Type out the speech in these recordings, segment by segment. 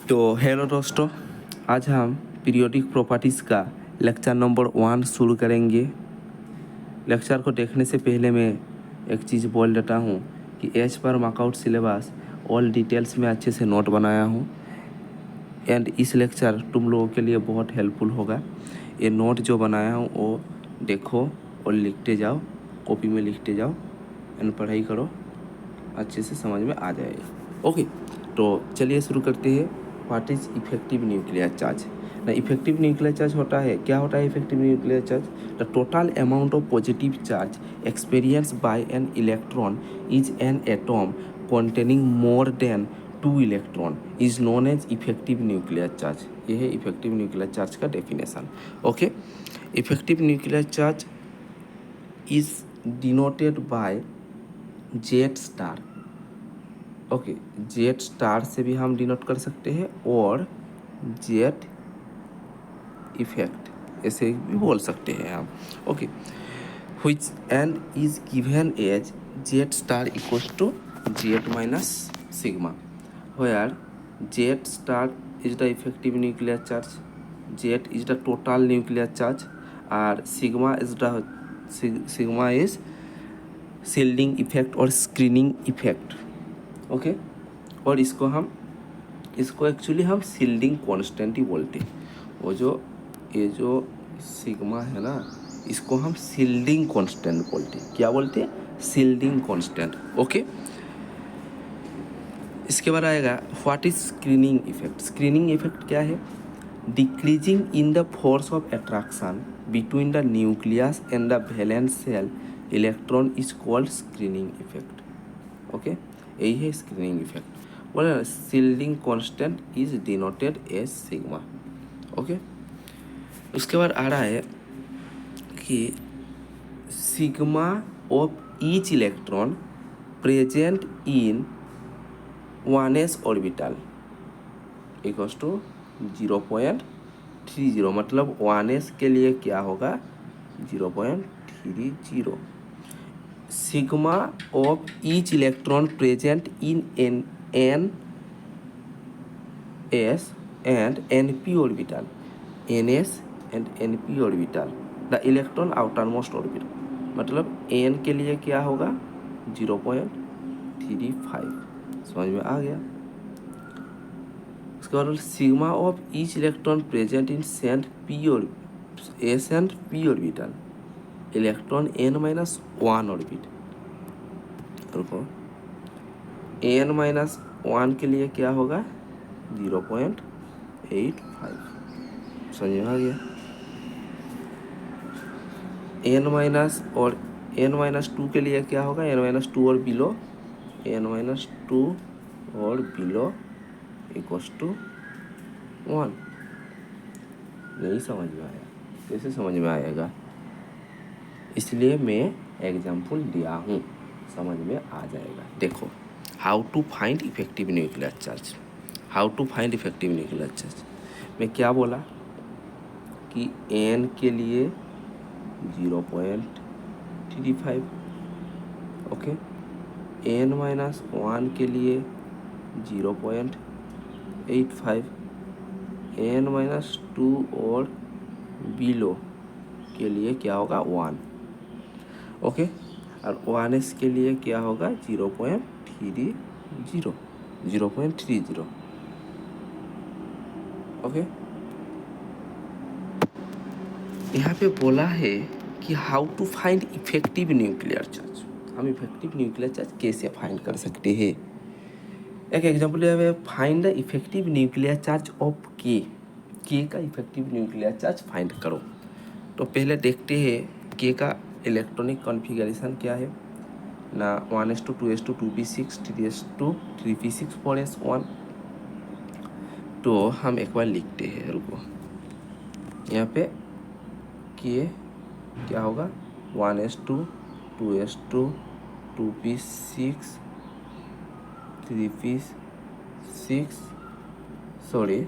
तो हेलो दोस्तों, आज हम पीरियोडिक प्रॉपर्टीज़ का लेक्चर नंबर 1 शुरू करेंगे। लेक्चर को देखने से पहले मैं एक चीज़ बोल देता हूँ कि as per मार्कआउट syllabus all details में अच्छे से नोट बनाया हूँ एंड इस लेक्चर तुम लोगों के लिए बहुत हेल्पफुल होगा। ये नोट जो बनाया हूँ वो देखो और लिखते जाओ, कॉपी में लिखते जाओ एंड पढ़ाई करो, अच्छे से समझ में आ जाएगा। ओके, तो चलिए शुरू करते हैं। What is effective nuclear charge? ना इफेक्टिव न्यूक्लियर चार्ज होता है, क्या होता है effective nuclear charge? The total amount of positive charge experience by an electron is an atom containing more than 2 electron is known as effective nuclear charge. ये है effective nuclear charge का definition. Okay, effective nuclear charge is denoted by Z star. Okay, Z star से भी हम denote कर सकते हैं और जेड इफेक्ट ऐसे भी बोल सकते हैं हम। Okay, which and is given as z star equals to z minus sigma, where z star is the effective nuclear charge, z is the total nuclear charge, और sigma is shielding effect और screening effect। Okay, और इसको actually हम shielding constant ही बोलते हैं। ये जो sigma है ना, इसको हम शील्डिंग कांस्टेंट बोलते हैं। क्या बोलते हैं? Shielding constant. ओके, इसके बाद आएगा what is screening effect. Screening effect क्या है? Decreasing in the force of attraction between the nucleus and the valence shell electron is called screening effect. Okay, यही है स्क्रीनिंग इफेक्ट। बोले shielding constant is denoted as sigma. Okay, उसके बाद आ रहा है कि sigma of each electron present in 1s orbital equals to 0.30, मतलब 1s के लिए क्या होगा? 0.30। Sigma of each electron present in an S and NP orbital, NS and NP orbital, the electron outer most orbital, मतलब N के लिए क्या होगा? 0.35। समझ में आ गया? उसके बाद sigma of each electron present in S and P orbital, electron N-1 orbit. रुको, N-1 के लिए क्या होगा? 0.85। समझ में आ गया? N-2 के लिए क्या होगा? N-2 और बिलो, N-2 और बिलो इक्वल्स टू 1। नहीं समझ में आया? कैसे समझ में आएगा? इसलिए मैं एग्जाम्पल दिया हूँ, समझ में आ जाएगा। देखो, how to find effective nuclear charge. How to find effective nuclear charge, मैं क्या बोला कि N के लिए 0.35, ओके, N-1 के लिए 0.85, N-2 और बिलो के लिए क्या होगा? 1। ओके, और 1s के लिए क्या होगा? 0.30। ओके, यहाँ पे बोला है कि how to find effective nuclear charge. हम इफेक्टिव न्यूक्लियर चार्ज कैसे फाइंड कर सकते हैं? एक एग्जांपल है, find the effective nuclear charge of K का इफेक्टिव न्यूक्लियर चार्ज फाइंड करो। तो पहले देखते हैं के का इलेक्ट्रॉनिक कॉन्फ़िगरेशन क्या है ना, 1s2 2s2 2p6 3s2 3p6 4s1। तो हम एक बार लिखते हैं, रुको, यहाँ पे के क्या होगा? 1s2 2s2 2p6 3p6 sorry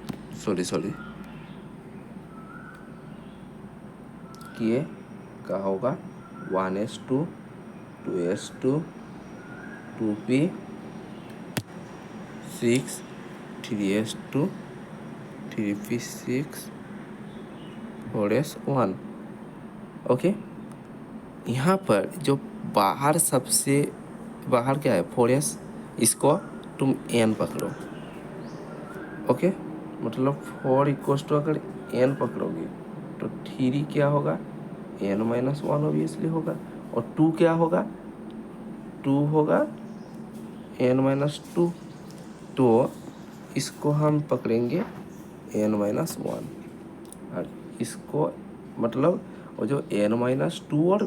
के का होगा 1s2 2s2 2p6 3s2 3p6 4s1। Okay, यहाँ पर जो बाहर सबसे बाहर क्या है 4s, इसको तुम n पकड़ो। ओके, मतलब 4 इक्वल्स टू अगर n पकड़ोगे तो 3 क्या होगा n-1 ऑब्वियसली होगा, और 2 क्या होगा 2 होगा n-2। तो इसको हम पकड़ेंगे n-1, और इसको मतलब और जो n-2 और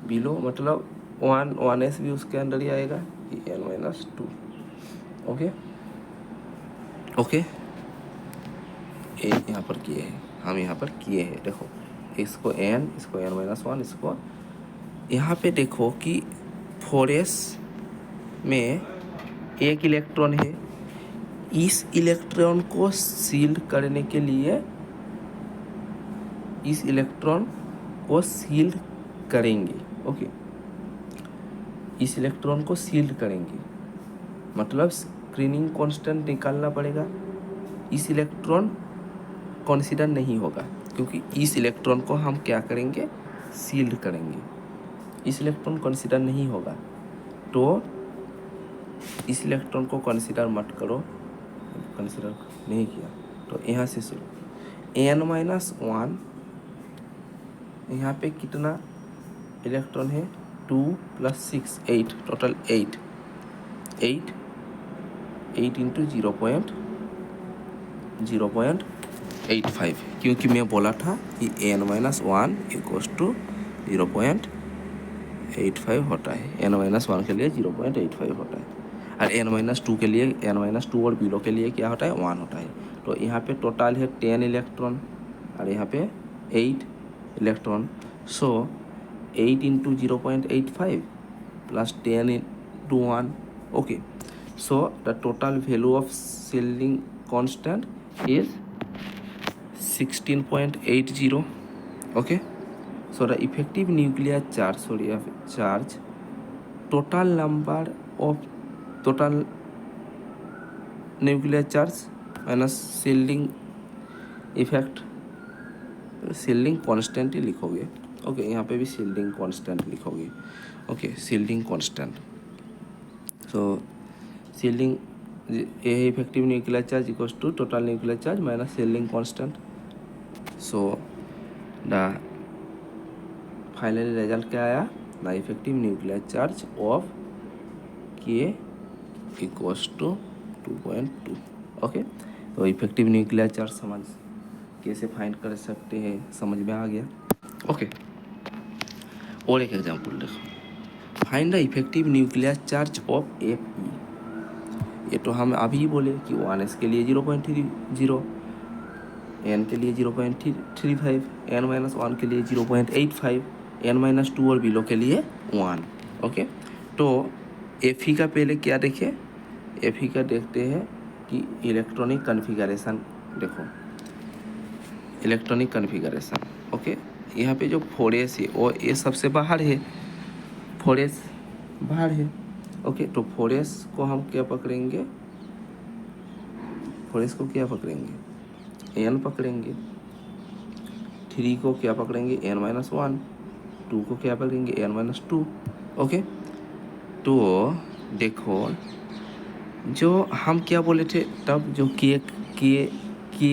बिलो मतलब 1s भी उसके अंदर ही आएगा, n-2। ओके ओके, ये यहाँ पर किए हैं हम, यहाँ पर किए हैं। देखो इसको n, इसको n-1, इसको यहाँ पे देखो कि 4s में एक इलेक्ट्रॉन है। इस इलेक्ट्रॉन को सील्ड करने के लिए इस इलेक्ट्रॉन को सील्ड करेंगे। ओके, इस इलेक्ट्रॉन को सील्ड करेंगे मतलब स्क्रीनिंग कांस्टेंट निकालना पड़ेगा। इस इलेक्ट्रॉन कंसीडर नहीं होगा क्योंकि इस इलेक्ट्रॉन को हम क्या करेंगे सील्ड करेंगे। इस इलेक्ट्रॉन कंसीडर नहीं होगा तो इस इलेक्ट्रॉन को कंसीडर मत करो, कंसीडर नहीं किया तो यहाँ से शुरू n-1। यहाँ पे कितना इलेक्ट्रॉन है 2 + 6 8, टोटल 8 इंटू 0.0.85, क्योंकि मैं बोला था कि n-1 इक्वल्स टू 0.85 होता है। n-1 के लिए 0.85 होता है, और n-2 के लिए n-2 और बिलो के लिए क्या होता है 1 होता है। तो यहाँ पे टोटल है 10 इलेक्ट्रॉन और यहाँ पे 8 electron. So 8 into 0.85 plus 10 into 1। Okay, so the total value of shielding constant is 16.80. okay, so the effective nuclear charge, total number of total nuclear charge minus shielding effect, shielding constant ही लिखोगे। Okay, यहाँ पे भी shielding constant लिखोगे। Okay, shielding constant, so shielding effective nuclear charge equals to total nuclear charge minus shielding constant. So the final result क्या आया, the effective nuclear charge of K equals to 2.2. Okay, तो effective nuclear charge समझ कैसे find कर सकते हैं, समझ में आ गया। ओके, और एक एग्जांपल देखो, find the effective nuclear charge of Fe। ये तो हम अभी बोले कि 1s के लिए 0.30, n के लिए 0.35, n-1 के लिए 0.85, n-2 और बिलो के लिए 1। ओके, तो Fe का पहले क्या देखें, Fe का देखते हैं कि इलेक्ट्रॉनिक कन्फिगरेशन। देखो इलेक्ट्रॉनिक कन्फिगरेशन। ओके, यहाँ पे जो 4s है वो ये सबसे बाहर है, 4s बाहर है। ओके, तो 4s को हम क्या पकड़ेंगे, 4s को क्या पकड़ेंगे n पकड़ेंगे, 3 को क्या पकड़ेंगे n-1, 2 को क्या पकड़ेंगे n-2। ओके, तो देखो जो हम क्या बोले थे तब, जो के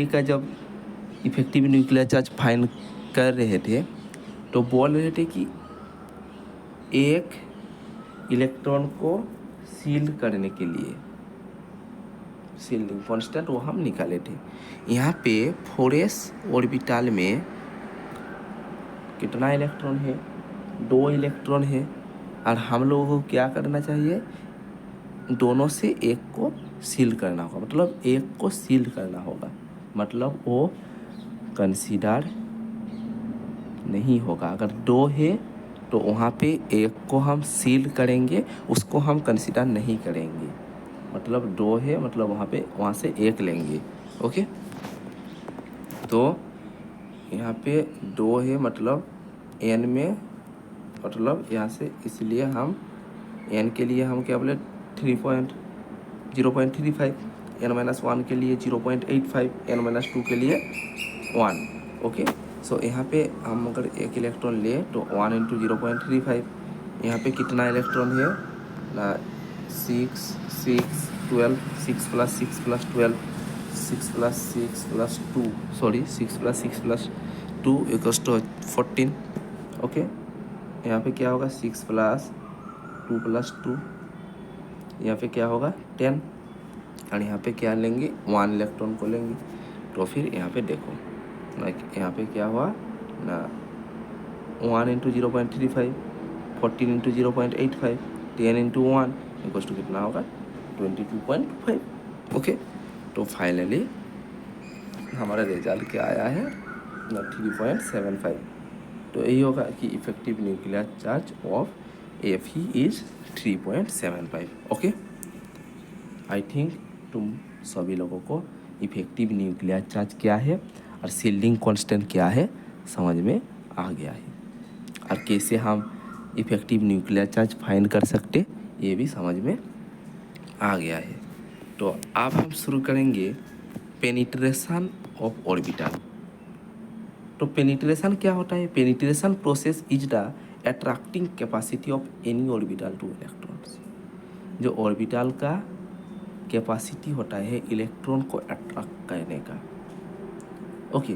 का जब इफेक्टिव न्यूक्लियर चार्ज फाइंड कर रहे थे तो बोल रहे थे कि एक इलेक्ट्रॉन को सील्ड करने के लिए सील्डिंग कांस्टेंट वो हम निकाले थे। यहाँ पे 4s ऑर्बिटल में कितना इलेक्ट्रॉन है, 2 इलेक्ट्रॉन है, और हम लोगों को क्या करना चाहिए, दोनों से एक को सील करना होगा, मतलब एक को सील करना होगा, मतलब वो कंसीडर नहीं होगा। अगर 2 है तो वहाँ पे एक को हम सील करेंगे, उसको हम कंसीडर नहीं करेंगे। मतलब 2 है मतलब वहाँ से एक लेंगे। ओके, तो यहाँ पे 2 है मतलब n में, मतलब यहाँ से, इसलिए हम n के लिए हम क्या बोले 0.35, n-1 के लिए 0.85, n-2 के लिए 1। ओके, सो यहाँ पे हम अगर एक इलेक्ट्रॉन ले तो 1 × 0.35, यहाँ पे कितना इलेक्ट्रॉन है ना, 6 6 12, 6 + 6 + 12, 6 + 6 + 2, सॉरी 6 + 6 + 2 = 14। ओके, यहाँ पे क्या होगा 6 + 2 + 2, यहाँ पे क्या होगा 10, और यहाँ पे क्या लेंगे 1 इलेक्ट्रॉन को लेंगे। तो फिर यहाँ पे देखो ना, यहाँ पे क्या हुआ ना, 1 × 0.35, 14 × 0.85, 10 × 1 = कितना होगा 22.5। ओके, तो फाइनली हमारा रिजल्ट क्या आया है ना 3.75। तो यही होगा कि effective nuclear charge of Fe is 3.75। Okay, I think तुम सभी लोगों को इफेक्टिव न्यूक्लियर चार्ज क्या है और शील्डिंग कांस्टेंट क्या है समझ में आ गया है, और कैसे हम इफेक्टिव न्यूक्लियर चार्ज फाइंड कर सकते ये भी समझ में आ गया है। तो अब हम शुरू करेंगे पेनिट्रेशन ऑफ ऑर्बिटल। तो पेनिट्रेशन क्या होता है? Penetration process is the attracting capacity of any orbital two electrons. जो ऑर्बिटल का कैपेसिटी होता है इलेक्ट्रॉन को अट्रैक्ट करने का। ओके,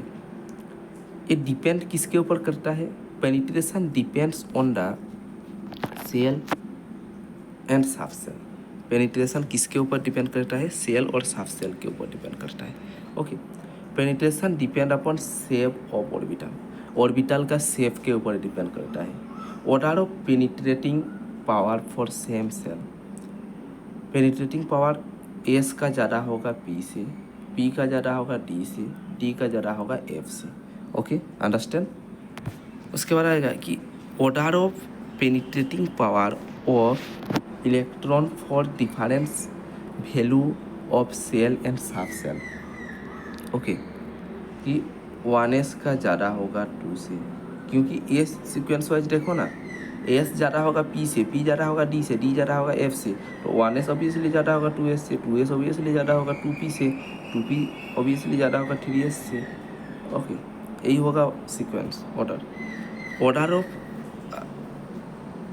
ये डिपेंड किसके ऊपर करता है? Penetration depends on the shell and subshell. Penetration किसके ऊपर डिपेंड करता है? सेल और सब सेल के ऊपर डिपेंड करता है। Okay, penetration depend upon shape of orbital. Orbital का शेप के ऊपर डिपेंड करता है। Order of penetrating power for same shell. Penetrating power S का ज़्यादा होगा पी से, पी का ज़्यादा होगा डी से, डी का ज़्यादा होगा एफ से। Okay, understand. उसके बाद आएगा कि order of penetrating power of electron for difference value of shell and subshell. Okay, कि 1s का ज़्यादा होगा 2 से, क्योंकि एस सीक्वेंस वाइज देखो ना, एस ज़्यादा होगा पी से, पी ज़्यादा होगा डी से, डी ज़्यादा होगा एफ से, तो 1s ऑब्वियसली ज़्यादा होगा 2s से, 2s ऑब्वियसली ज़्यादा होगा 2p से, 2p ऑब्वियसली ज़्यादा होगा 3s से। ओके, यही होगा सीक्वेंस ऑर्डर। ऑर्डर ऑफ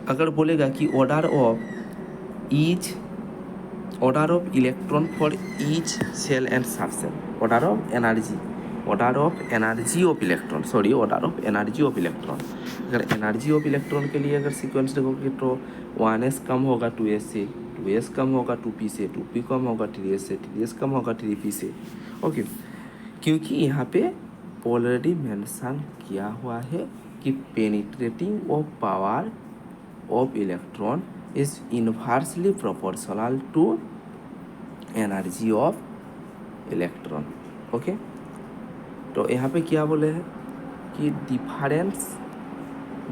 अगर बोलेगा कि order of electron for each shell and subshell, order of energy of electron, sorry order of energy of electron. अगर एनर्जी ऑफ इलेक्ट्रॉन के लिए अगर सीक्वेंस देखोगे तो 1s कम होगा 2s से, 2s कम होगा 2p से, 2p कम होगा 3s से, 3s कम होगा 3p से। ओके, क्योंकि यहाँ पे ऑलरेडी मेंशन किया हुआ है कि penetrating of power of electron is inversely proportional to energy of electron. Okay, तो यहाँ पे क्या बोले हैं कि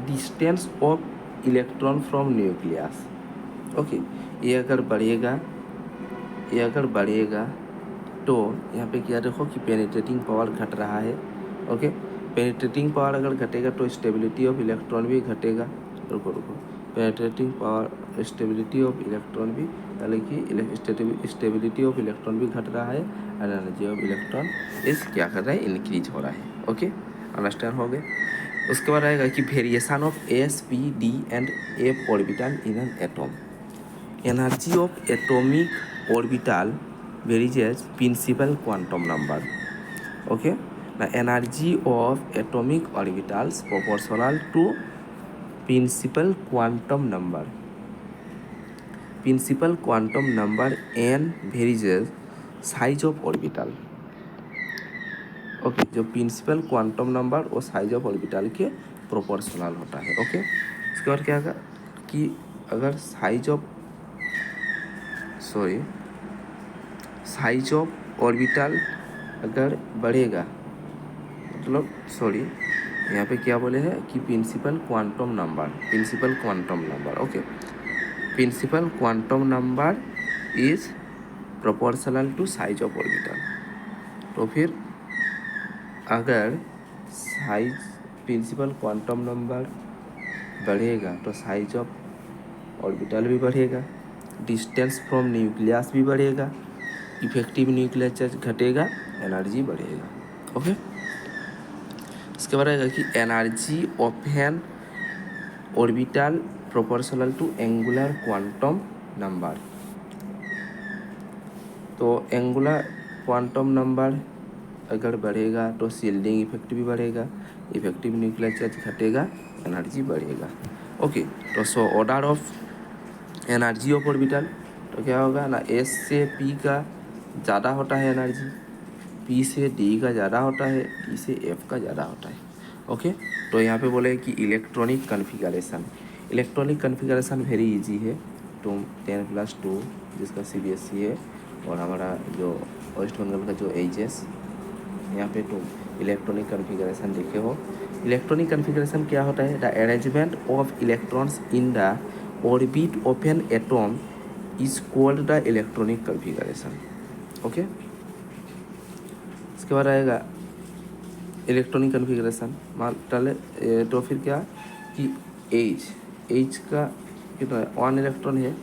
distance of electron from nucleus. Okay, ये अगर बढ़ेगा तो यहाँ पे क्या देखो कि पेनिट्रेटिंग पावर घट रहा है। ओके, पेनिट्रेटिंग पावर अगर घटेगा तो स्टेबिलिटी ऑफ इलेक्ट्रॉन भी घटेगा। रुको penetrating power stability of electron भी, यानी कि स्टेबिलिटी ऑफ इलेक्ट्रॉन भी घट रहा है और एनर्जी ऑफ इलेक्ट्रॉन इस क्या कर रहा है, इंक्रीज हो रहा है। ओके, अंडरस्टैंड हो गए। उसके बाद आएगा कि variation of S P D and F orbital in an atom. Energy of atomic orbital varies principal quantum number. Okay, ना energy of atomic orbitals proportional to principal quantum number. Principal quantum number n varies size of orbital. Okay, जो principal quantum number वो size of orbital के proportional होता है। Okay, इसके बाद क्या होगा कि अगर साइज ऑफ ऑर्बिटल अगर बढ़ेगा, मतलब यहाँ पे क्या बोले हैं कि principal quantum number. Okay, principal quantum number is proportional to size of orbital. तो फिर अगर प्रिंसिपल क्वांटम नंबर बढ़ेगा तो साइज ऑफ ऑर्बिटल भी बढ़ेगा, डिस्टेंस फ्रॉम न्यूक्लियस भी बढ़ेगा, इफेक्टिव न्यूक्लियर चार्ज घटेगा, एनर्जी बढ़ेगा। ओके, इसके बाद आएगा कि energy of an orbital proportional to angular quantum number. तो एंगुलर क्वांटम नंबर अगर बढ़ेगा तो शील्डिंग इफेक्ट भी बढ़ेगा, इफेक्टिव न्यूक्लियर चार्ज घटेगा, एनर्जी बढ़ेगा। ओके, तो so order of energy of orbital, तो क्या होगा ना, एस से पी का ज़्यादा होता है एनर्जी, पी से डी का ज़्यादा होता है, ई से एफ का ज़्यादा होता है। ओके, तो यहाँ पे बोले कि electronic configuration, electronic configuration very easy है। तुम 10+2 जिसका CBSE है और हमारा जो वेस्ट बंगाल का जो HS, यहाँ पे तुम इलेक्ट्रॉनिक कन्फिगरेशन लिखे हो। इलेक्ट्रॉनिक कन्फिगरेशन क्या होता है, the arrangement of electrons in the orbit of an atom is called the electronic configuration. Okay, इसके बाद आएगा इलेक्ट्रॉनिक कन्फिगरेशन, मान डाले तो फिर क्या कि एच का कितना है, 1 इलेक्ट्रॉन है,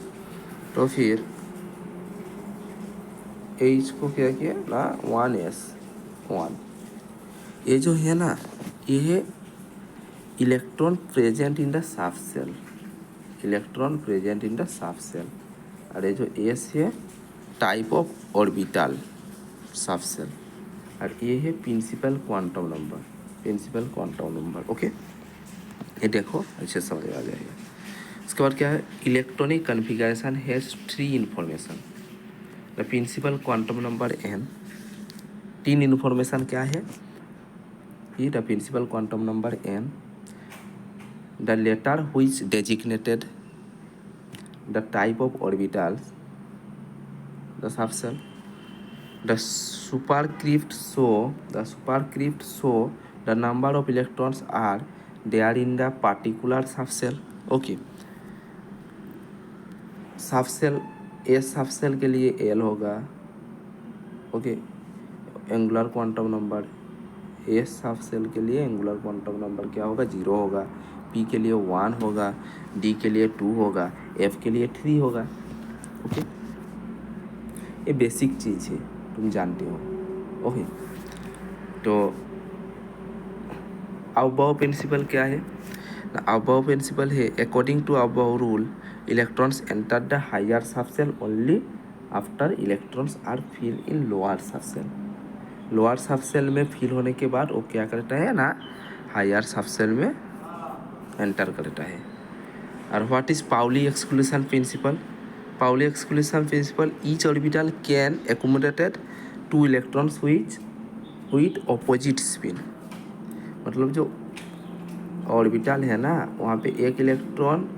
तो फिर एच को क्या किया ना 1s1, ये जो है ना, ये है electron present in the subshell, electron present in the subshell. और ये जो एस है type of orbital subshell, और ये है principal quantum number, principal quantum number. Okay, ये देखो अच्छे समझ आ जाएगा। उसके बाद क्या है, electronic configuration has 3 information, the principal quantum number n, 3 information क्या है, ये the principal quantum number n, the letter which designated the type of orbitals the subshell, the superscript show the number of electrons are there in the particular subcell। Okay, subshell S subshell के लिए L होगा। Okay, angular quantum number S subshell के लिए angular quantum number क्या होगा, 0 होगा, P के लिए 1 होगा, डी के लिए 2 होगा, एफ के लिए 3 होगा। ओके, ये बेसिक चीज़ है, तुम जानते हो। ओके, तो अबव प्रिंसिपल क्या है, अबव प्रिंसिपल है according to Aufbau rule electrons enter the higher subshell only after electrons are fill in lower subshell. Lower subshell में फिल होने के बाद वो क्या करता है ना, हायर सबसेल में एंटर करता है। और what is Pauli exclusion principle, Pauli exclusion principle, each orbital can accommodated 2 electrons with opposite spin. मतलब जो ऑर्बिटल है ना, वहाँ पे एक इलेक्ट्रॉन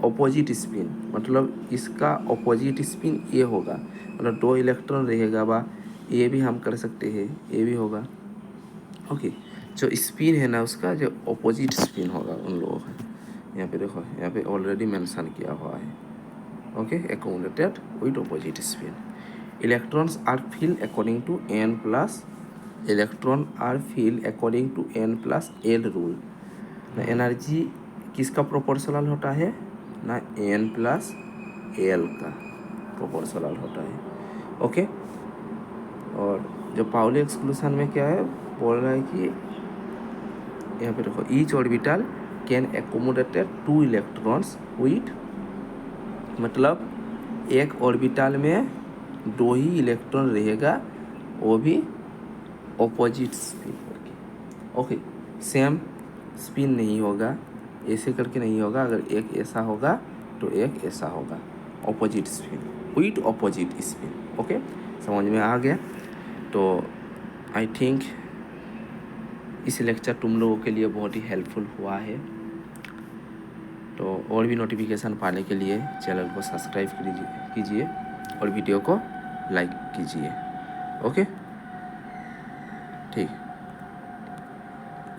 ऑपोजिट स्पिन, मतलब इसका ऑपोजिट स्पिन ये होगा, मतलब 2 इलेक्ट्रॉन रहेगा बा, ये भी हम कर सकते हैं, ये भी होगा। ओके, जो स्पिन है ना उसका जो ऑपोजिट स्पिन होगा उन लोगों का, यहाँ पे देखो, यहाँ पे ऑलरेडी मेंशन किया हुआ है। Okay, accommodated with opposite spin, electrons are fill according to n plus, electron are fill according to n+l rule. Energy किसका प्रोपोर्शनल होता है ना, n+l का प्रोपोर्शनल होता है। ओके, और जो पाउली एक्सक्लूशन में क्या है बोल रहा है कि यहाँ पे देखो, each orbital can accommodated 2 electrons with, मतलब एक ऑर्बिटल में 2 ही इलेक्ट्रॉन रहेगा, वो भी ऑपोजिट स्पिन करके। ओके, सेम स्पिन नहीं होगा, ऐसे करके नहीं होगा, अगर एक ऐसा होगा तो एक ऐसा होगा, opposite spin with opposite spin. Okay, समझ में आ गया। तो आई थिंक इस लेक्चर तुम लोगों के लिए बहुत ही हेल्पफुल हुआ है। तो और भी नोटिफिकेशन पाने के लिए चैनल को सब्सक्राइब कीजिए और वीडियो को लाइक कीजिए। ओके, ठीक।